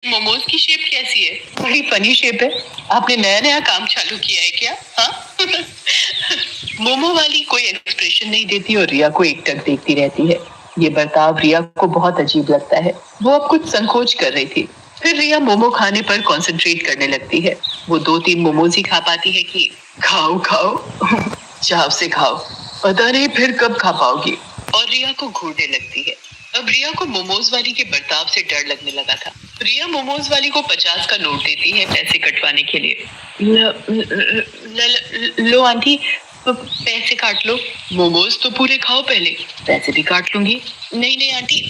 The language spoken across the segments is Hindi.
मोमोज की शेप कैसी है? बड़ी फनी शेप है। आपने नया नया काम चालू किया है क्या? हाँ। मोमो वाली कोई एक्सप्रेशन नहीं देती और रिया को एकटक देखती रहती है। ये बर्ताव रिया को बहुत अजीब लगता है। वो अब कुछ संकोच कर रही थी। फिर रिया मोमो खाने पर कंसंट्रेट करने लगती है। वो 2-3 मोमोज ही खा पाती है कि खाओ खाओ, चाव से खाओ, पता नहीं फिर कब खा पाओगी। और रिया को घूरने लगती है। अब रिया को मोमोज वाली के बर्ताव से डर लगने लगा था। रिया मोमोज वाली को 50 का नोट देती है पैसे कटवाने के लिए। लो आंटी, पैसे काट लो। मोमोज तो पूरे खाओ पहले, पैसे भी काट लूंगी। नहीं नहीं आंटी,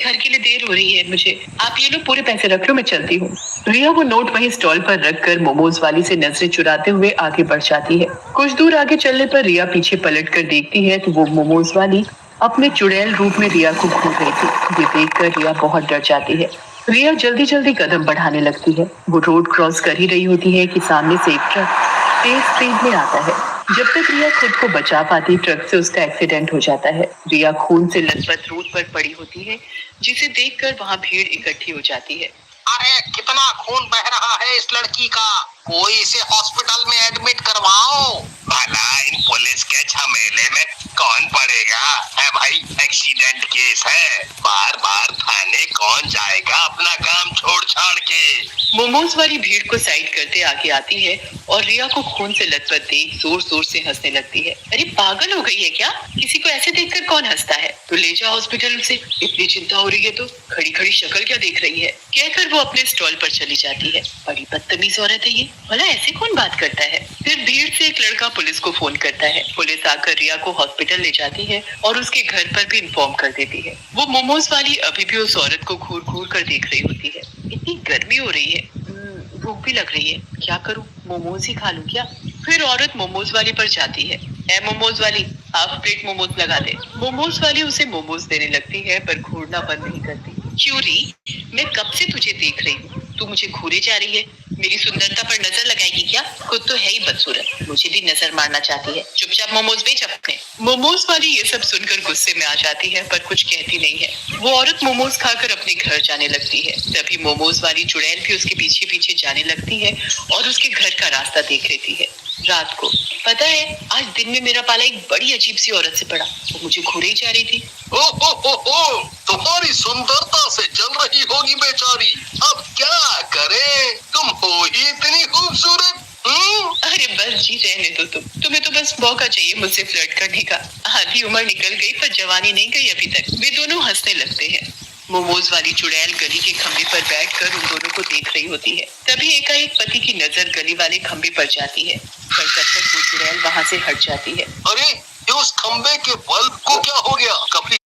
घर के लिए देर हो रही है मुझे, आप ये लो पूरे पैसे रख लो, मैं चलती हूँ। रिया वो नोट वहीं स्टॉल पर रखकर मोमोज वाली से नजरें चुराते हुए आगे बढ़ जाती है। कुछ दूर आगे चलने पर रिया पीछे पलट कर देखती है तो वो मोमोज वाली अपने चुड़ैल रूप में रिया को घूर रही थी। ये देखकर रिया बहुत डर जाती है। रिया जल्दी जल्दी कदम बढ़ाने लगती है। वो रोड क्रॉस कर ही रही होती है कि सामने से एक ट्रक तेज स्पीड में आता है। जब तक रिया खुद को बचा पाती, ट्रक से उसका एक्सीडेंट हो जाता है। रिया खून से लथपथ रोड पर पड़ी होती है, जिसे देखकर वहां भीड़ इकट्ठी हो जाती है। अरे कितना खून बह रहा है इस लड़की का, कोई इसे हॉस्पिटल में एडमिट करवाओ। भला इन पुलिस के झमेले में कौन पड़ेगा? है भाई, एक्सीडेंट केस है, बार बार थाने कौन जाएगा अपना काम छोड़ छाड़ के। मोमोज वाली भीड़ को साइड करते आगे आती है और रिया को खून से लथपथ देख जोर जोर से हंसने लगती है। अरे पागल हो गई है क्या? किसी को ऐसे देखकर कौन हंसता है? तो ले जाओ हॉस्पिटल से, इतनी चिंता हो रही है तो खड़ी खड़ी शक्ल क्या देख रही है? कहकर वो अपने स्टॉल पर चली जाती है। बड़ी बदतमीज औरत है ये, भला ऐसे कौन बात करता है? फिर भीड़ से एक लड़का पुलिस को फोन करता है। पुलिस आकर रिया को हॉस्पिटल ले जाती है और उसके घर पर भी इन्फॉर्म कर देती है। वो मोमोज वाली अभी भी उस औरत को घूर घूर कर देख रही होती है। इतनी गर्मी हो रही है, भूख भी लग रही है, क्या करूं, मोमोज ही खा लूं क्या? फिर औरत मोमोज वाली पर जाती है। ए मोमोज वाली, हाफ प्लेट मोमोज लगा दे। मोमोज वाली उसे मोमोज देने लगती है पर घूरना बंद नहीं करती। क्यों री, मैं कब से तुझे देख रही हूँ, तू मुझे घूरे जा रही है? मेरी सुंदरता पर नजर लगाएगी क्या? खुद तो है ही बदसूरत, मुझे भी नजर मारना चाहती है। चुपचाप मोमोज बेच अपने। मोमोज वाली ये सब सुनकर गुस्से में आ जाती है पर कुछ कहती नहीं है। वो औरत मोमोज खाकर अपने घर जाने लगती है। तभी मोमोज वाली चुड़ैल भी उसके पीछे पीछे जाने लगती है और उसके घर का रास्ता देख लेती है। रात को, पता है आज दिन में मेरा पाला एक बड़ी अजीब सी औरत से पड़ा, वो मुझे घूरे जा रही थी। ओ, तुम्हारी सुंदरता से जल रही होगी बेचारी, अब क्या करे, तुम हो ही इतनी खूबसूरत। अरे बस जी, रहने दो तुम्हें तो बस मौका चाहिए मुझसे फ्लर्ट करने का। आधी उम्र निकल गई पर जवानी नहीं गई अभी तक। वे दोनों हंसने लगते हैं। मोमोज वाली चुड़ैल गली के खंभे पर बैठकर उन दोनों को देख रही होती है। तभी एकाएक पति की नजर गली वाले खंभे पर जाती है, पर तब तक वो चुड़ैल वहां से हट जाती है। अरे ये उस खंभे के बल्ब को क्या हो गया? कभी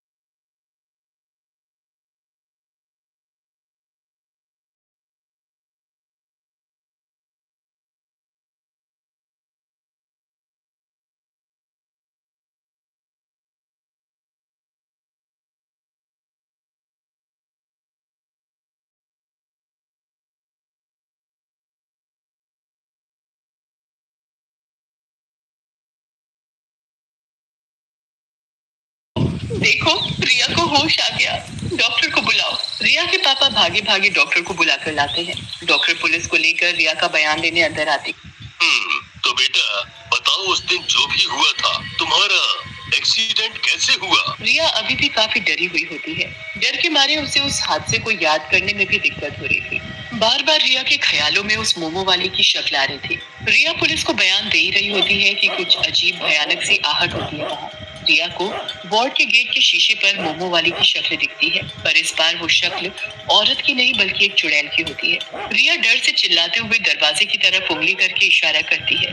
देखो, रिया को होश आ गया, डॉक्टर को बुलाओ। रिया के पापा भागे भागे डॉक्टर को बुलाकर लाते हैं। डॉक्टर पुलिस को लेकर रिया का बयान लेने अंदर आती। तो बेटा बताओ, उस दिन जो भी हुआ था, तुम्हारा एक्सीडेंट कैसे हुआ? रिया अभी भी काफी डरी हुई होती है। डर के मारे उसे उस हादसे को याद करने में भी दिक्कत हो रही थी। बार बार रिया के ख्यालों में उस मोमो वाले की शक्ल आ रही थी। रिया पुलिस को बयान दे ही रही होती है कि कुछ अजीब भयानक सी आहट होती है वहाँ। रिया को वार्ड के गेट के शीशे पर मोमो वाली की शक्ल दिखती है, पर इस बार वो शक्ल औरत की नहीं बल्कि एक चुड़ैल की होती है। रिया डर से चिल्लाते हुए दरवाजे की तरफ उंगली करके इशारा करती है।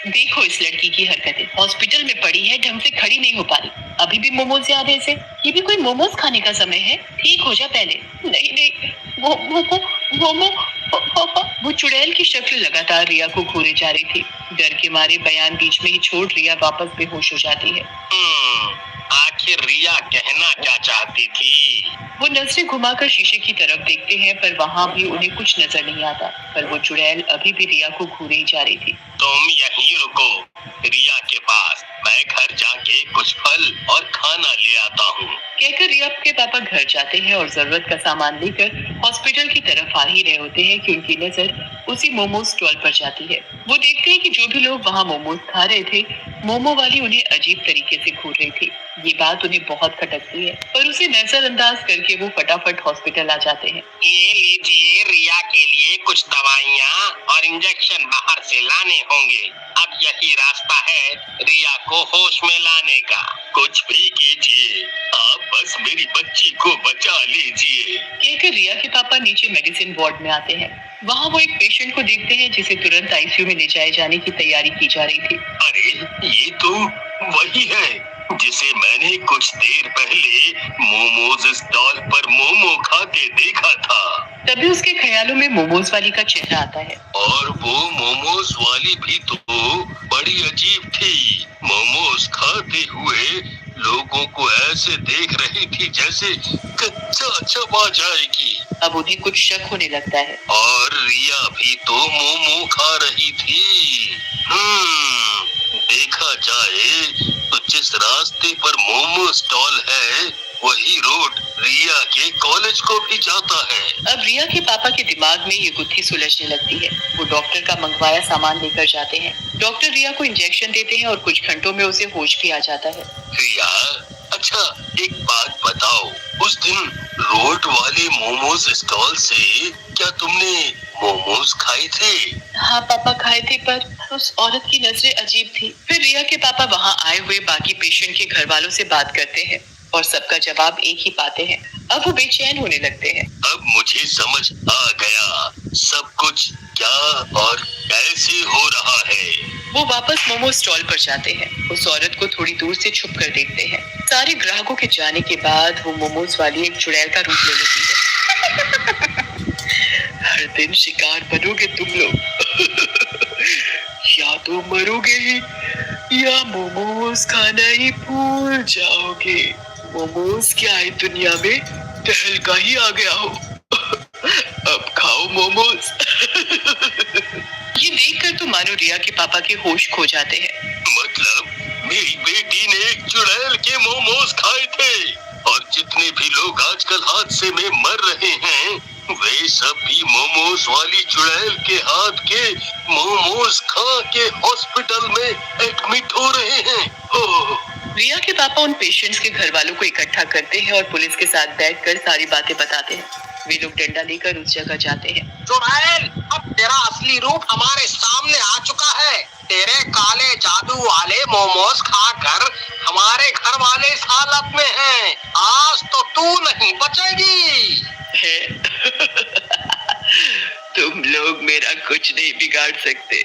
देखो इस लड़की की हरकतें, हॉस्पिटल में पड़ी है, ढंग से खड़ी नहीं हो पा रही, अभी भी मोमोज याद है इसे? ये भी कोई मोमोज खाने का समय है? ठीक हो जा पहले। नहीं नहीं, मोमो। वो चुड़ैल की शक्ल लगातार रिया को घूरे जा रही थी। डर के मारे बयान बीच में ही छोड़ रिया वापस बेहोश हो जाती है। आखिर रिया कहना क्या चाहती थी? वो नजरें घुमाकर शीशे की तरफ देखते हैं पर वहाँ भी उन्हें कुछ नजर नहीं आता, पर वो चुड़ैल अभी भी रिया को घूरे ही जा रही थी। तुम यहीं रुको रिया के पास, मैं घर जाके कुछ फल और खाना ले आता हूँ। कहकर रिया के पापा घर जाते हैं और जरूरत का सामान लेकर हॉस्पिटल की तरफ आ ही रहे होते हैं कि उनकी नजर उसी मोमोज स्टॉल पर जाती है। वो देखते हैं कि जो भी लोग वहाँ मोमोज खा रहे थे, मोमो वाली उन्हें अजीब तरीके से घूर रही थी। ये बात उन्हें बहुत खटकती है, पर उसे नजरअंदाज करके वो फटाफट हॉस्पिटल आ जाते हैं। ये लीजिए, रिया के लिए कुछ दवाइयाँ और इंजेक्शन बाहर से लाने होंगे। अब यही रास्ता है रिया को होश में लाने का। कुछ भी कीजिए, आप बस मेरी बच्ची को बचा लीजिए। कहकर रिया के पापा नीचे मेडिसिन वार्ड में आते हैं। वहाँ वो एक पेशेंट को देखते हैं जिसे तुरंत आईसीयू में ले जाए जाने की तैयारी की जा रही थी। अरे ये तो वही है जिसे मैंने कुछ देर पहले मोमोज स्टॉल पर मोमो खाते देखा था। तभी उसके ख्यालों में मोमोज वाली का चेहरा आता है। और वो मोमोज वाली भी तो बड़ी अजीब थी। मोमोज खाते हुए लोगों को ऐसे देख रही थी जैसे कच्चा चबा जाएगी। अब उन्हें कुछ शक होने लगता है। और रिया भी तो मोमो खा रही थी। देखा जाए तो जिस रास्ते पर मोमो स्टॉल है वही रोड रिया के कॉलेज को भी जाता है। अब रिया के पापा के दिमाग में ये गुत्थी सुलझने लगती है। वो डॉक्टर का मंगवाया सामान लेकर जाते हैं। डॉक्टर रिया को इंजेक्शन देते हैं और कुछ घंटों में उसे होश भी आ जाता है। रिया, अच्छा एक बात बताओ, उस दिन रोड वाले मोमोज स्टॉल से क्या तुमने मोमोज खाए थे? हाँ पापा, खाए थे, पर उस औरत की नजरें अजीब थी। फिर रिया के पापा वहाँ आए हुए बाकी पेशेंट के घर वालों से बात करते हैं और सबका जवाब एक ही पाते हैं। अब वो बेचैन होने लगते हैं। अब मुझे समझ आ गया सब कुछ क्या और कैसे हो रहा है। वो वापस मोमो स्टॉल पर जाते हैं। उस औरत को थोड़ी दूर से छुप कर देखते हैं। सारे ग्राहकों के जाने के बाद वो मोमोज वाली एक चुड़ैल का रूप ले लेती है। हर दिन शिकार बनोगे तुम लोग। या तो मरोगे ही या मोमोज खाना ही भूल जाओगे। मोमोज क्या है दुनिया में, तहलका ही आ गया हो। अब खाओ मोमोज। ये देखकर तो मानो रिया के पापा के होश खो जाते हैं। मतलब मेरी बेटी ने एक चुड़ैल के मोमोज खाए थे और जितने भी लोग आजकल हादसे में मर रहे हैं वे सब भी मोमोज वाली चुड़ैल के हाथ के मोमोज खा के हॉस्पिटल में एडमिट हो रहे हैं। रिया के पापा उन पेशेंट्स के घर वालों को इकट्ठा करते हैं और पुलिस के साथ बैठकर सारी बातें बताते हैं। वे लोग डंडा लेकर उस जगह जाते हैं। चुड़ैल, अब तेरा असली रूप हमारे सामने आ चुका है। तेरे काले जादू वाले मोमोज खाकर हमारे घर वाले इस हालत में हैं। आज तो तू नहीं बचेगी। तुम लोग मेरा कुछ नहीं बिगाड़ सकते।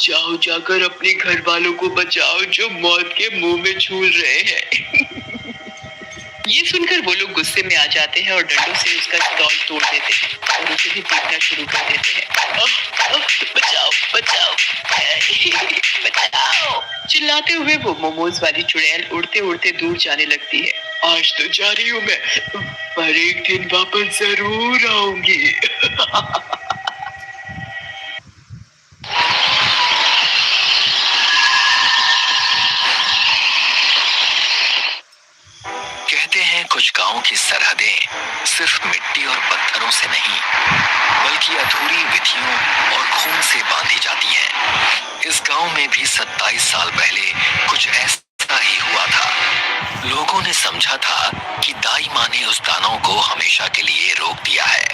जाओ जाकर अपने घर वालों को बचाओ जो मौत के मुंह में झूल रहे हैं। ये सुनकर वो लोग गुस्से में आ जाते हैं और डंडों से उसका स्टॉल तोड़ देते हैं और उसे भी पीटना शुरू कर देते हैं। बचाओ बचाओ बचाओ, चिल्लाते हुए वो मोमोज वाली चुड़ैल उड़ते उड़ते दूर जाने लगती है। आज तो जा रही हूँ मैं, पर एक दिन वापस जरूर आऊंगी। कहते हैं कुछ गांव की सरहदें सिर्फ मिट्टी और पत्थरों से नहीं बल्कि अधूरी विधियों और खून से बांधी जाती हैं। इस गांव में भी 27 साल पहले कुछ ऐसा ही हुआ था। लोगों ने समझा था कि दाई माँ ने उस दानव को हमेशा के लिए रोक दिया है,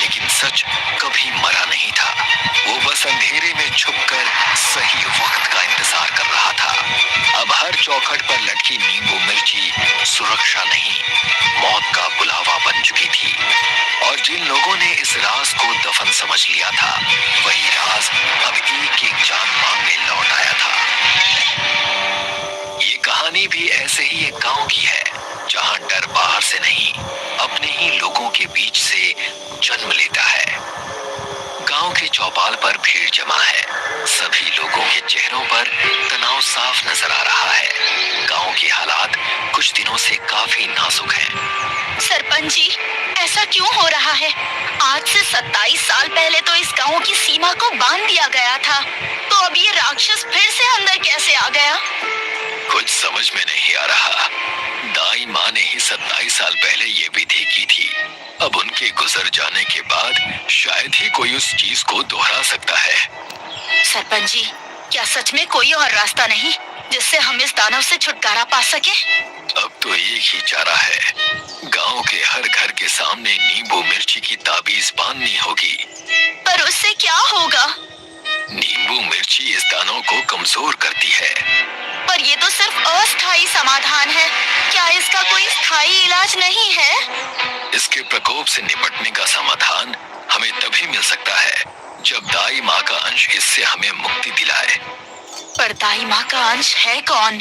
लेकिन सच कभी मरा नहीं था। वो बस अंधेरे में छुपकर सही वक्त का इंतजार कर रहा था। अब हर चौखट पर लटकी नींबू मिर्ची सुरक्षा नहीं, मौत का बुलावा बन चुकी थी। और जिन लोगों ने इस राज को दफन समझ लिया था, वही राज अब एक एक जान मांगने लौट आया था। ये कहानी भी ऐसे ही एक गांव की है, जहां डर बाहर से नहीं, अपने ही लोगों के बीच से जन्म लेता है। गांव के चौपाल पर भीड़ जमा है। सभी लोगों के चेहरों पर तनाव साफ नजर आ रहा है। गांव के हालात कुछ दिनों से काफी नाजुक हैं। सरपंच जी, ऐसा क्यों हो रहा है? आज से 27 साल पहले तो इस गांव की सीमा को बांध दिया गया था, तो अब ये राक्षस फिर से अंदर कैसे आ गया? कुछ समझ में नहीं आ रहा। दाई माँ ने ही 27 साल पहले ये विधि की थी। अब उनके गुजर जाने के बाद शायद ही कोई उस चीज को दोहरा सकता है। सरपंच जी, क्या सच में कोई और रास्ता नहीं जिससे हम इस दानव से छुटकारा पा सके? अब तो एक ही चारा है, गांव के हर घर के सामने नींबू मिर्ची की ताबीज बांधनी होगी। पर उससे क्या होगा? नींबू मिर्ची इस दानव को कमजोर करती है। पर ये तो सिर्फ अस्थायी समाधान है, क्या इसका कोई स्थायी इलाज नहीं है? इसके प्रकोप से निपटने का समाधान हमें तभी मिल सकता है जब दाई माँ का अंश इससे हमें मुक्ति दिलाए। पर दाई माँ का अंश है कौन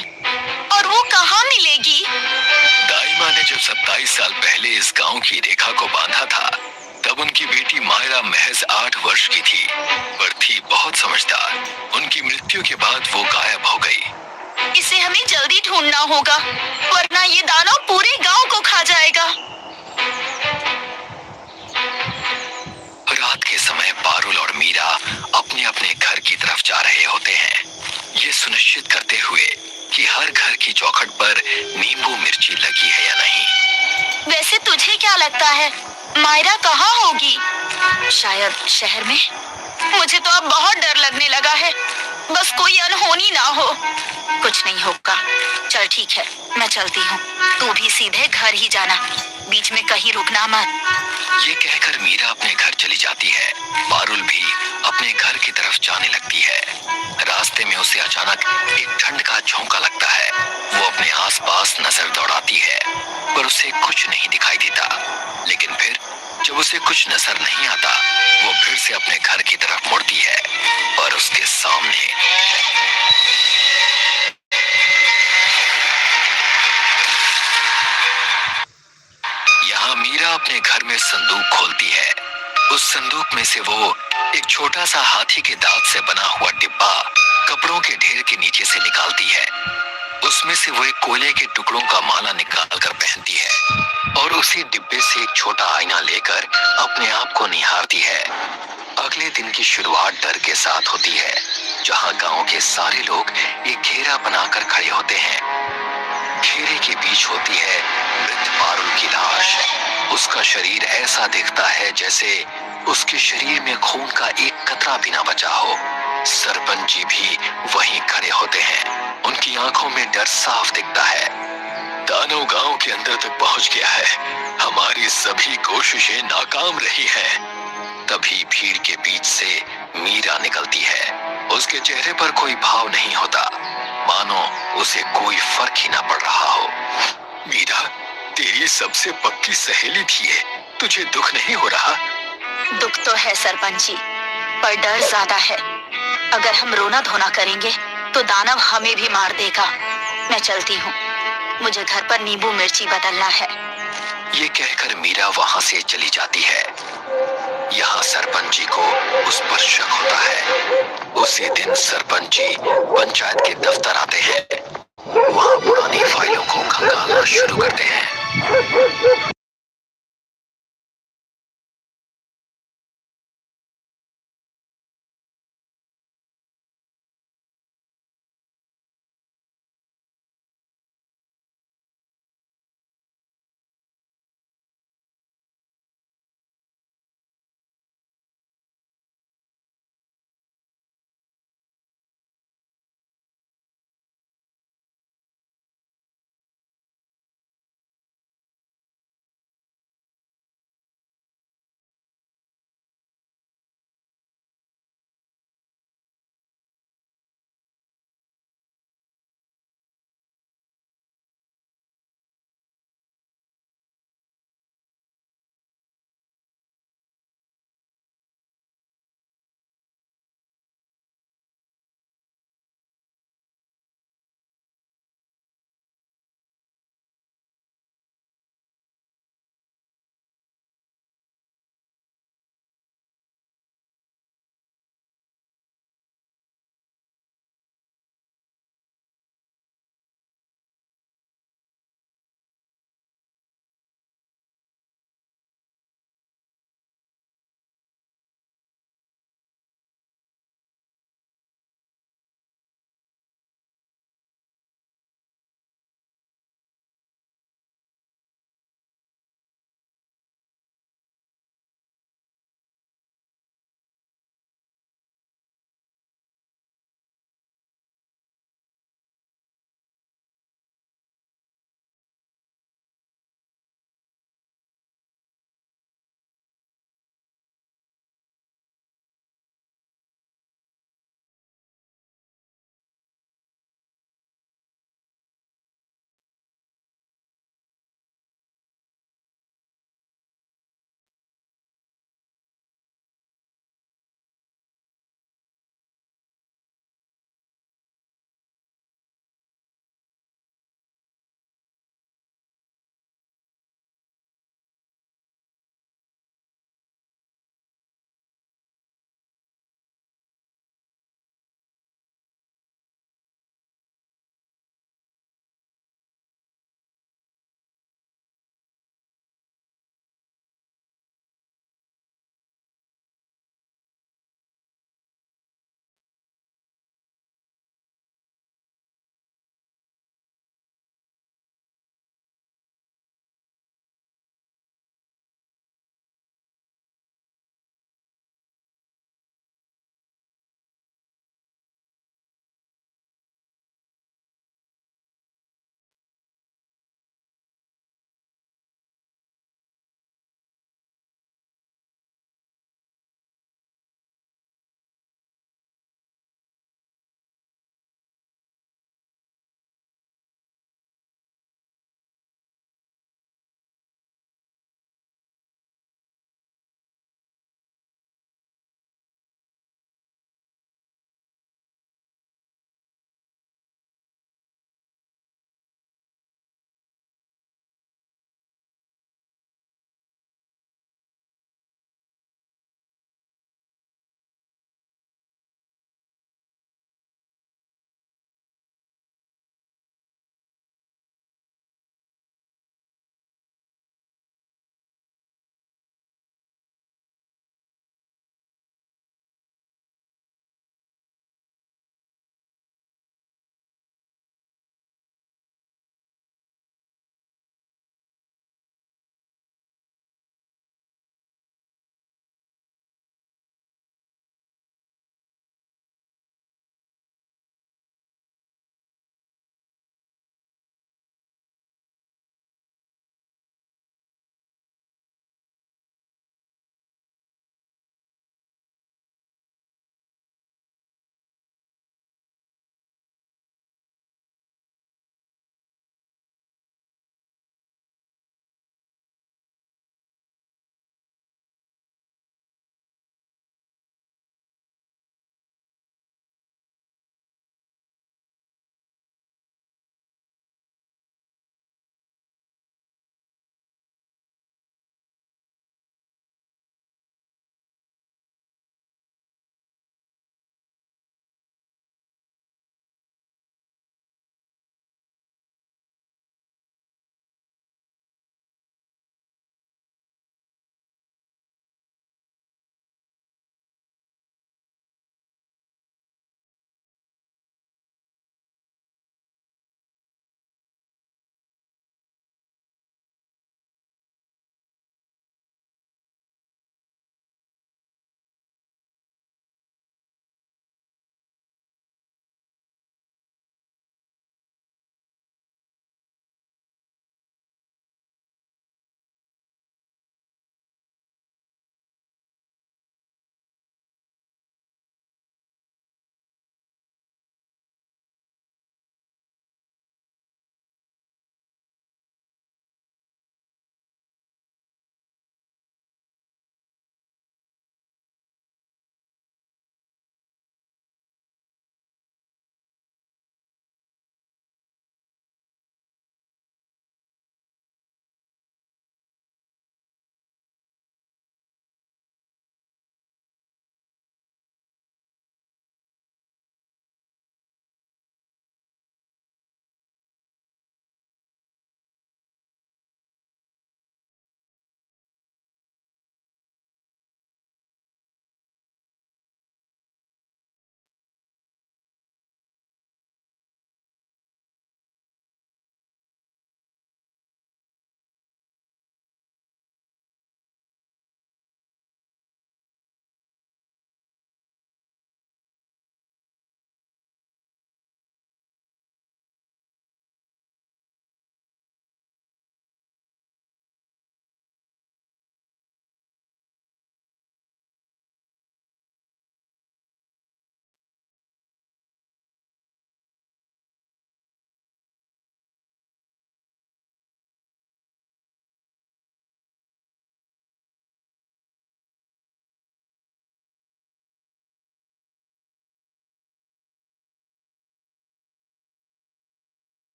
और वो कहाँ मिलेगी? दाई माँ ने जब 27 साल पहले इस गांव की रेखा को बांधा था, तब उनकी बेटी मायरा महज 8 वर्ष की थी, पर थी बहुत समझदार। उनकी मृत्यु के बाद वो गायब हो गई। इसे हमें जल्दी ढूंढना होगा, वरना ये दानव पूरे गांव को खा जाएगा। रात के समय पारुल और मीरा अपने अपने घर की तरफ जा रहे होते हैं, ये सुनिश्चित करते हुए कि हर घर की चौखट पर नींबू मिर्ची लगी है या नहीं। वैसे तुझे क्या लगता है, मायरा कहाँ होगी? शायद शहर में। मुझे तो अब बहुत डर लगने लगा है, बस कोई अनहोनी ना हो। कुछ नहीं होगा, चल ठीक है, मैं चलती हूँ। तू भी सीधे घर ही जाना, बीच में कहीं रुकना मत। ये कहकर मीरा अपने घर चली जाती है। पारुल भी अपने घर की तरफ जाने लगती है। रास्ते में उसे अचानक एक ठंड का झोंका लगता है। वो अपने आसपास नजर दौड़ाती है, पर उसे कुछ नहीं दिखाई देता। लेकिन फिर जब उसे कुछ नजर नहीं आता, वो फिर से अपने घर की तरफ मुड़ती है, पर उसके सामने यहाँ मीरा अपने घर में संदूक खोलती है। उस संदूक में से वो एक छोटा सा हाथी के दांत से बना हुआ डिब्बा कपड़ों के ढेर के नीचे से निकालती है। उसमें से वो एक कोयले के टुकड़ों का माला निकाल कर पहनती है और उसी डिब्बे से एक छोटा आईना लेकर अपने आप को निहारती है। अगले दिन की शुरुआत डर के साथ होती है, जहाँ गांव के सारे लोग एक घेरा बनाकर खड़े होते हैं। घेरे के बीच होती है मृत पारुल की लाश। उसका शरीर ऐसा दिखता है जैसे उसके शरीर में खून का एक कतरा भी ना बचा हो। सरपंच जी भी वहीं खड़े होते हैं। उनकी आंखों में डर साफ दिखता है। दानव गांव के अंदर तक पहुंच गया है, हमारी सभी कोशिशें नाकाम रही हैं। तभी भीड़ के बीच से मीरा निकलती है। उसके चेहरे पर कोई भाव नहीं होता, मानो उसे कोई फर्क ही ना पड़ रहा हो। मीरा, तेरी सबसे पक्की सहेली थी है, तुझे दुख नहीं हो रहा? दुख तो है सरपंच जी, पर डर ज्यादा है। अगर हम रोना धोना करेंगे तो दानव हमें भी मार देगा। मैं चलती हूँ, मुझे घर पर नींबू मिर्ची बदलना है। ये कहकर मीरा वहाँ से चली जाती है। यहाँ सरपंच जी को उस पर शक होता है। उसी दिन सरपंच जी पंचायत के दफ्तर आते हैं। वहाँ पुरानी फाइलों को खंगालना शुरू करते हैं।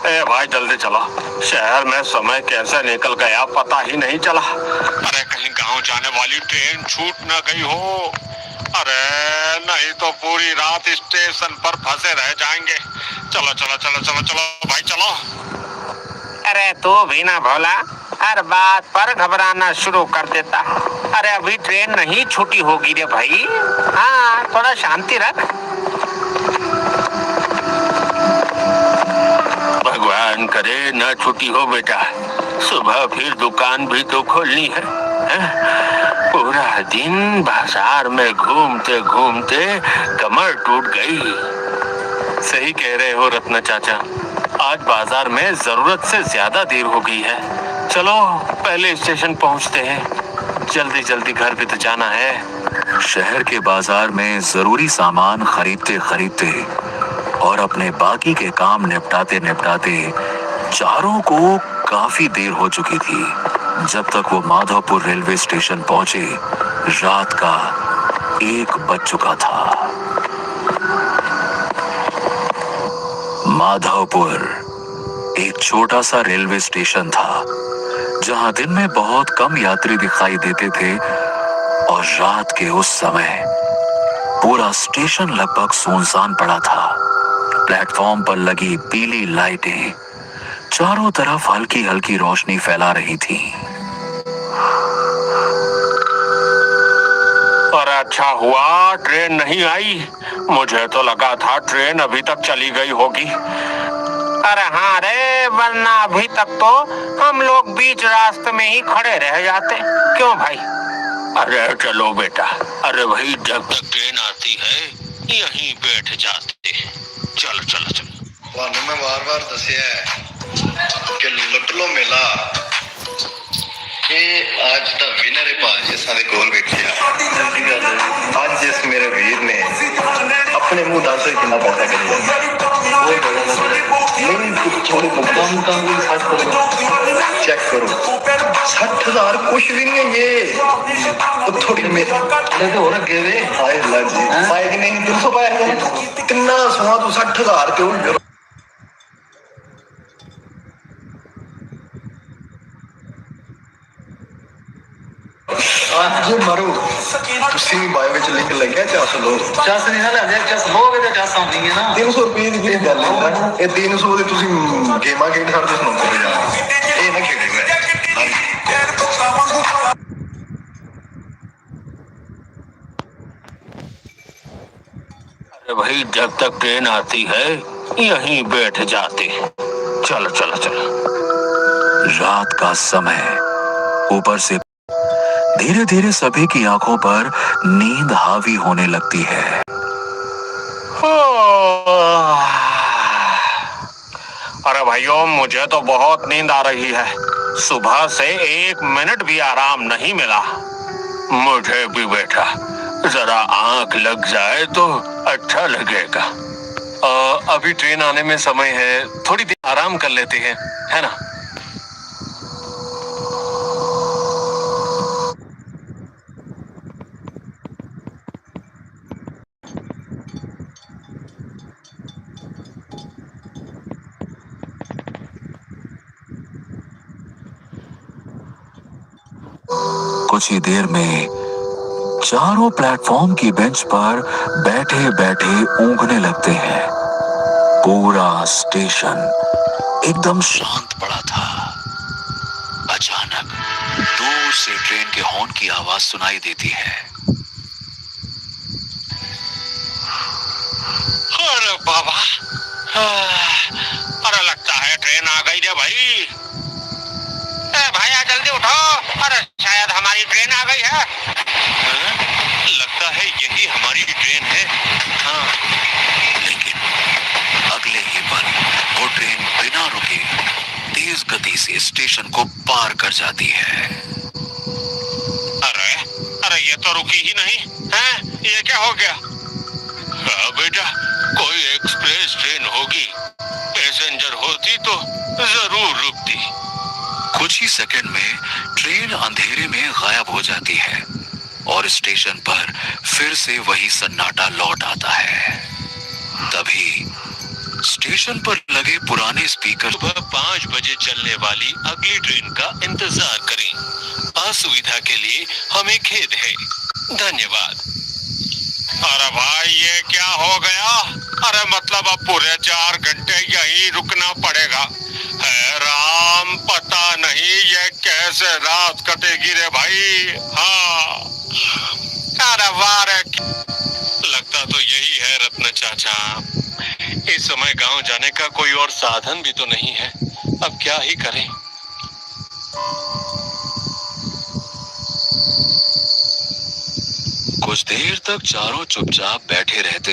ए भाई जल्दी चलो, शहर में समय कैसे निकल गया पता ही नहीं चला। अरे कहीं गांव जाने वाली ट्रेन छूट न गई हो। अरे नहीं तो पूरी रात स्टेशन पर फंसे रह जाएंगे। चलो चलो चलो चलो चलो भाई चलो। अरे तू भी ना भोला, हर बात पर घबराना शुरू कर देता। अरे अभी ट्रेन नहीं छूटी होगी रे भाई। हाँ थोड़ा शांति रख। भगवान करे न छुट्टी हो बेटा, सुबह फिर दुकान भी तो खोलनी है। पूरा दिन बाजार में घूमते घूमते कमर टूट गई। सही कह रहे हो रत्ना चाचा, आज बाजार में जरूरत से ज्यादा देर हो गई है। चलो पहले स्टेशन पहुंचते हैं, जल्दी जल्दी घर भी तो जाना है। शहर के बाजार में जरूरी सामान खरीदते खरीदते और अपने बाकी के काम निपटाते निपटाते चारों को काफी देर हो चुकी थी। जब तक वो माधवपुर रेलवे स्टेशन पहुंचे, रात का 1 बज चुका था। माधवपुर एक छोटा सा रेलवे स्टेशन था, जहां दिन में बहुत कम यात्री दिखाई देते थे और रात के उस समय पूरा स्टेशन लगभग सुनसान पड़ा था। प्लेटफॉर्म पर लगी पीली लाइटें चारों तरफ हल्की हल्की रोशनी फैला रही थी। और अच्छा हुआ ट्रेन नहीं आई, मुझे तो लगा था ट्रेन अभी तक चली गई होगी। अरे हाँ रे, वरना अभी तक तो हम लोग बीच रास्ते में ही खड़े रह जाते। क्यों भाई? अरे चलो बेटा, अरे भाई जब तक ट्रेन आती है यहीं बैठ जाते। चलो चलो चलो। ਤੁਹਾਨੂੰ ਮੈਂ ਵਾਰ-ਵਾਰ ਦੱਸਿਆ ਕਿ ਲੁੱਟ ਲੋ ਮੇਲਾ ਇਹ ਅੱਜ ਦਾ ਵਿਨਰ ਹੈ ਭਾਜੀ। ਸਾਡੇ ਕੋਲ ਵੇਖਿਆ ਜਲਦੀ ਗੱਲ ਅੱਜ ਇਸ ਮੇਰੇ ਵੀਰ ਨੇ ਆਪਣੇ ਮੂੰਹ ਦੱਸ ਕਿੰਨਾ ਪੈਸਾ ਕਰਿਆ। नहीं थोड़ी चेक करो 60,000 कुछ भी नहीं है ये तो थोड़ी मेरे तो और अगे वे हाय अल्लाह जी पाए कि नहीं 300 पाया कितना सोना तू 60,000 क्यों आज मरो तुसी बाय विच लिख लग्या 400 लो 400 नहीं ना ले 400 लोगे तो 400 नहीं है ना 300 रुपए ਦੀ ਜਿਹੜੀ ਗੱਲ ਹੈ ਇਹ 300 ਦੇ ਤੁਸੀਂ ਗੇਮਾਂ ਖੇਡ ਸਕਦੇ ਸੁਣਾਉਂਦੇ ਹੋ ਯਾਰ ਇਹ ਨਾ ਖੇਡਿਓ अरे भाई जब तक ट्रेन आती है यहीं बैठ जाते। चलो चलो चलो। रात का समय, ऊपर से धीरे धीरे सभी की आंखों पर नींद हावी होने लगती है। अरे भाइयों मुझे तो बहुत नींद आ रही है, सुबह से 1 मिनट भी आराम नहीं मिला। मुझे भी बेटा जरा आंख लग जाए तो अच्छा लगेगा। अभी ट्रेन आने में समय है, थोड़ी देर आराम कर लेते हैं, है ना? कुछ ही देर में चारों प्लेटफॉर्म की बेंच पर बैठे बैठे ऊँघने लगते हैं। पूरा स्टेशन एकदम शांत पड़ा था। अचानक दूर से ट्रेन के हॉर्न की आवाज सुनाई देती है। अरे बाबा, अरे लगता है ट्रेन आ गई रे भाई। स्टेशन को पार कर जाती है। अरे अरे ये तो रुकी ही नहीं है, ये क्या हो गया? हाँ बेटा, कोई एक्सप्रेस ट्रेन होगी, पैसेंजर होती तो जरूर रुकती। कुछ ही सेकंड में ट्रेन अंधेरे में गायब हो जाती है और स्टेशन पर फिर से वही सन्नाटा लौट आता है। तभी स्टेशन पर लगे पुराने स्पीकर सुबह 5 बजे चलने वाली अगली ट्रेन का इंतजार करें। असुविधा के लिए हमें खेद है। धन्यवाद। अरे भाई ये क्या हो गया? अरे मतलब अब पूरे 4 घंटे यहीं रुकना पड़ेगा। है राम, पता नहीं ये कैसे रात कटेगी रे भाई। हाँ, अरे वाह रे। लगता तो यही है रत्न चाचा। इस समय गांव जाने का कोई और साधन भी तो नहीं है। अब क्या ही करें? कुछ देर तक चारों चुपचाप बैठे रहते हैं।